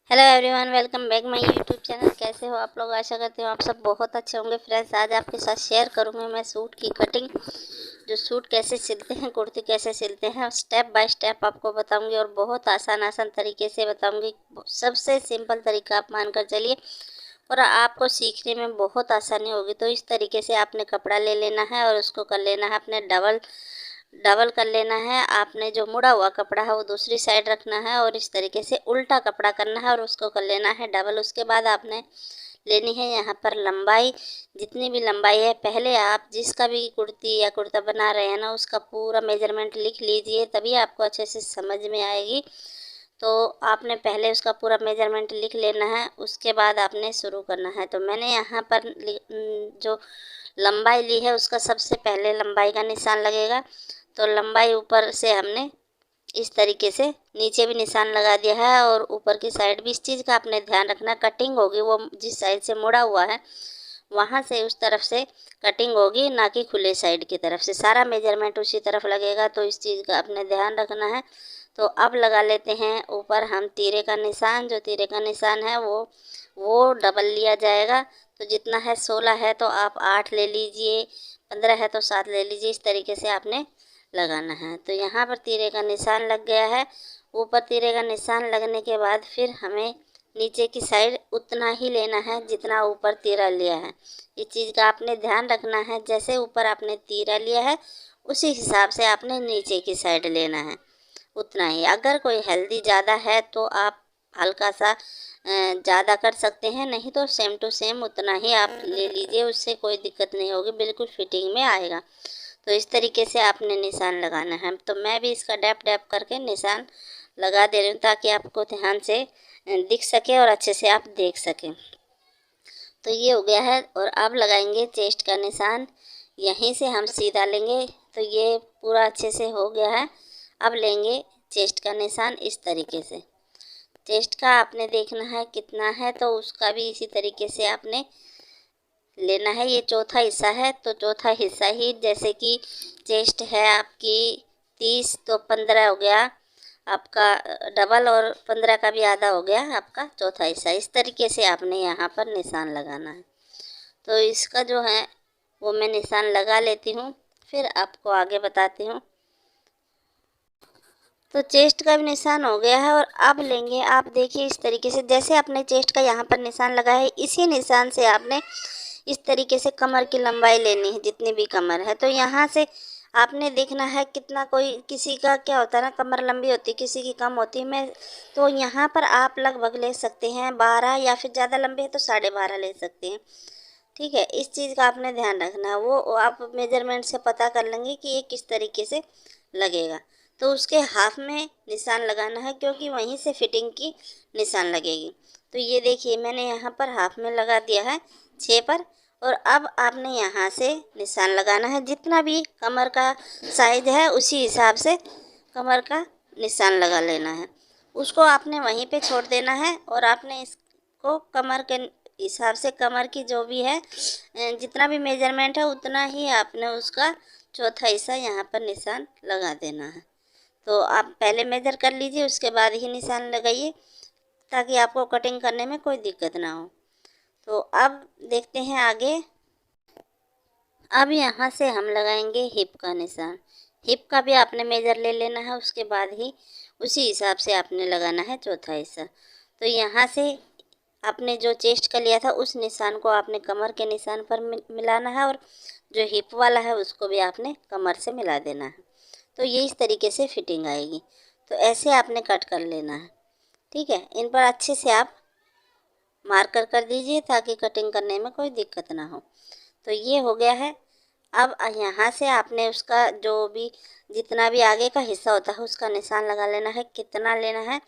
Hello everyone, welcome back my YouTube channel. कैसे हो आप लोग? आशा करती हूँ आप सब बहुत अच्छे होंगे। फ्रेंड्स, आज आपके साथ शेयर करूँगी मैं सूट की कटिंग, जो सूट कैसे सिलते हैं, कुर्ती कैसे सिलते हैं, स्टेप बाय स्टेप आपको बताऊंगी और बहुत आसान तरीके से बताऊंगी। सबसे सिंपल तरीका आप मानकर चलिए और आपको सीखने में बहुत आसानी होगी। तो इस तरीके से आपने कपड़ा ले लेना है और उसको कर लेना है अपने डबल डबल कर लेना है। आपने जो मुड़ा हुआ कपड़ा है वो दूसरी साइड रखना है और इस तरीके से उल्टा कपड़ा करना है और उसको कर लेना है डबल। उसके बाद आपने लेनी है यहाँ पर लंबाई, जितनी भी लंबाई है। पहले आप जिसका भी कुर्ती या कुर्ता बना रहे हैं ना, उसका पूरा मेजरमेंट लिख लीजिए, तभी आपको अच्छे से समझ में आएगी। तो आपने पहले उसका पूरा मेजरमेंट लिख लेना है, उसके बाद आपने शुरू करना है। तो मैंने यहाँ पर जो लंबाई ली है उसका सबसे पहले लंबाई का निशान लगेगा। तो लंबाई ऊपर से हमने इस तरीके से नीचे भी निशान लगा दिया है और ऊपर की साइड भी। इस चीज़ का आपने ध्यान रखना, कटिंग होगी वो जिस साइड से मुड़ा हुआ है वहाँ से उस तरफ से कटिंग होगी, ना कि खुले साइड की तरफ से। सारा मेजरमेंट उसी तरफ लगेगा, तो इस चीज़ का आपने ध्यान रखना है। तो अब लगा लेते हैं ऊपर हम तीरे का निशान। जो तीरे का निशान है वो डबल लिया जाएगा। तो जितना है 16 है तो आप 8 ले लीजिए, 15 है तो 7 ले लीजिए। इस तरीके से आपने लगाना है। तो यहाँ पर तीरे का निशान लग गया है। ऊपर तीरे का निशान लगने के बाद फिर हमें नीचे की साइड उतना ही लेना है जितना ऊपर तीरा लिया है। इस चीज़ का आपने ध्यान रखना है, जैसे ऊपर आपने तीरा लिया है उसी हिसाब से आपने नीचे की साइड लेना है, उतना ही। अगर कोई हेल्दी ज़्यादा है तो आप हल्का सा ज़्यादा कर सकते हैं, नहीं तो सेम टू सेम उतना ही आप ले लीजिए, उससे कोई दिक्कत नहीं होगी, बिल्कुल फिटिंग में आएगा। तो इस तरीके से आपने निशान लगाना है। तो मैं भी इसका डैप डैप करके निशान लगा दे रही हूँ ताकि आपको ध्यान से दिख सके और अच्छे से आप देख सकें। तो ये हो गया है और अब लगाएंगे चेस्ट का निशान। यहीं से हम सीधा लेंगे। तो ये पूरा अच्छे से हो गया है। अब लेंगे चेस्ट का निशान इस तरीके से। चेस्ट का आपने देखना है कितना है, तो उसका भी इसी तरीके से आपने लेना है। ये चौथा हिस्सा है, तो चौथा हिस्सा ही, जैसे कि चेस्ट है आपकी 30 तो 15 हो गया आपका डबल, और 15 का भी आधा हो गया आपका चौथा हिस्सा। इस तरीके से आपने यहाँ पर निशान लगाना है। तो इसका जो है वो मैं निशान लगा लेती हूँ, फिर आपको आगे बताती हूँ। तो चेस्ट का भी निशान हो गया है और अब लेंगे, आप देखिए इस तरीके से, जैसे आपने चेस्ट का यहाँ पर निशान लगाया है इसी निशान से आपने इस तरीके से कमर की लंबाई लेनी है, जितनी भी कमर है। तो यहाँ से आपने देखना है कितना, कोई किसी का क्या होता है ना, कमर लंबी होती है, किसी की कम होती है। मैं तो यहाँ पर आप लगभग ले सकते हैं 12, या फिर ज़्यादा लंबी है तो 12.5 ले सकते हैं। ठीक है, इस चीज़ का आपने ध्यान रखना है। वो आप मेजरमेंट से पता कर लेंगे कि ये किस तरीके से लगेगा। तो उसके हाफ में निशान लगाना है, क्योंकि वहीं से फिटिंग की निशान लगेगी। तो ये देखिए मैंने यहाँ पर हाफ में लगा दिया है 6 पर। और अब आपने यहाँ से निशान लगाना है, जितना भी कमर का साइज है उसी हिसाब से कमर का निशान लगा लेना है। उसको आपने वहीं पे छोड़ देना है और आपने इसको कमर के हिसाब से, कमर की जो भी है जितना भी मेजरमेंट है उतना ही आपने उसका चौथा हिस्सा यहाँ पर निशान लगा देना है। तो आप पहले मेजर कर लीजिए, उसके बाद ही निशान लगाइए, ताकि आपको कटिंग करने में कोई दिक्कत ना हो। तो अब देखते हैं आगे। अब यहाँ से हम लगाएंगे हिप का निशान। हिप का भी आपने मेजर ले लेना है, उसके बाद ही उसी हिसाब से आपने लगाना है चौथा हिस्सा। तो यहाँ से आपने जो चेस्ट का लिया था उस निशान को आपने कमर के निशान पर मिलाना है, और जो हिप वाला है उसको भी आपने कमर से मिला देना है। तो ये इस तरीके से फिटिंग आएगी। तो ऐसे आपने कट कर लेना है। ठीक है, इन पर अच्छे से आप मार्कर कर दीजिए ताकि कटिंग करने में कोई दिक्कत ना हो। तो ये हो गया है। अब यहाँ से आपने उसका जो भी, जितना भी आगे का हिस्सा होता है उसका निशान लगा लेना है, कितना लेना है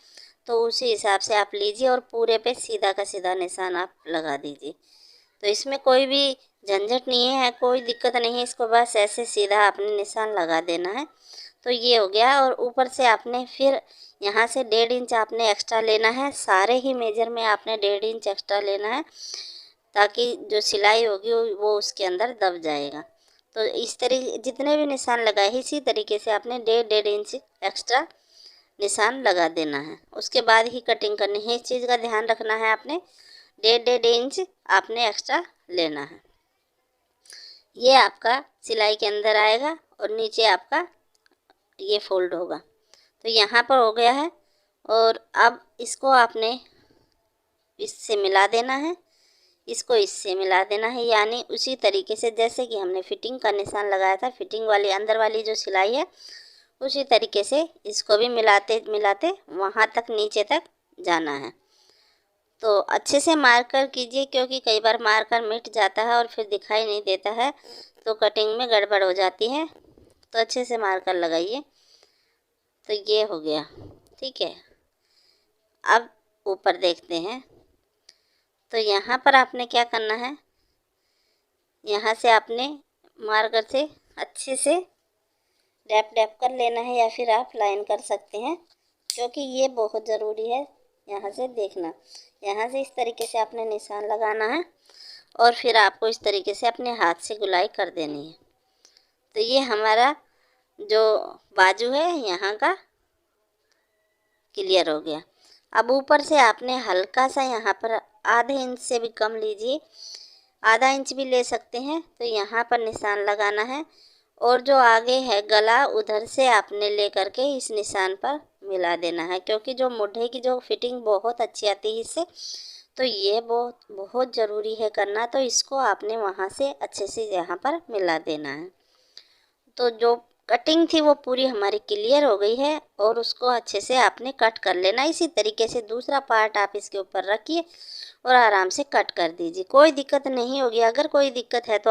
तो उसी हिसाब से आप लीजिए और पूरे पे सीधा का सीधा निशान आप लगा दीजिए। तो इसमें कोई भी झंझट नहीं है, कोई दिक्कत नहीं है, इसको बस ऐसे सीधा आपने निशान लगा देना है। तो ये हो गया। और ऊपर से आपने फिर यहाँ से 1.5 इंच आपने एक्स्ट्रा लेना है। सारे ही मेजर में आपने 1.5 इंच एक्स्ट्रा लेना है, ताकि जो सिलाई होगी वो उसके अंदर दब जाएगा। तो इस तरीके जितने भी निशान लगाए इसी तरीके से आपने 1.5 इंच एक्स्ट्रा निशान लगा देना है। उसके बाद ही कटिंग करनी है। इस चीज़ का ध्यान रखना है आपने, 1.5 इंच आपने एक्स्ट्रा लेना है। ये आपका सिलाई के अंदर आएगा और नीचे आपका ये फोल्ड होगा। तो यहाँ पर हो गया है और अब इसको आपने इससे मिला देना है, इसको इससे मिला देना है, यानी उसी तरीके से जैसे कि हमने फिटिंग का निशान लगाया था, फिटिंग वाली अंदर वाली जो सिलाई है उसी तरीके से इसको भी मिलाते मिलाते वहाँ तक नीचे तक जाना है। तो अच्छे से मार्कर कीजिए, क्योंकि कई बार मार्कर मिट जाता है और फिर दिखाई नहीं देता है तो कटिंग में गड़बड़ हो जाती है। तो अच्छे से मार्कर लगाइए। तो ये हो गया, ठीक है। अब ऊपर देखते हैं। तो यहाँ पर आपने क्या करना है, यहाँ से आपने मार्कर से अच्छे से डैप डैप कर लेना है, या फिर आप लाइन कर सकते हैं, क्योंकि ये बहुत ज़रूरी है। यहाँ से देखना, यहाँ से इस तरीके से आपने निशान लगाना है और फिर आपको इस तरीके से अपने हाथ से गुलाई कर देनी है। तो ये हमारा जो बाजू है यहाँ का क्लियर हो गया। अब ऊपर से आपने हल्का सा यहाँ पर आधे इंच से भी कम लीजिए, आधा इंच भी ले सकते हैं। तो यहाँ पर निशान लगाना है और जो आगे है गला, उधर से आपने ले करके इस निशान पर मिला देना है, क्योंकि जो मोढे की जो फिटिंग बहुत अच्छी आती है इससे। तो ये बहुत बहुत ज़रूरी है करना। तो इसको आपने वहाँ से अच्छे से यहाँ पर मिला देना है। तो जो कटिंग थी वो पूरी हमारी क्लियर हो गई है और उसको अच्छे से आपने कट कर लेना। इसी तरीके से दूसरा पार्ट आप इसके ऊपर रखिए और आराम से कट कर दीजिए, कोई दिक्कत नहीं होगी। अगर कोई दिक्कत है तो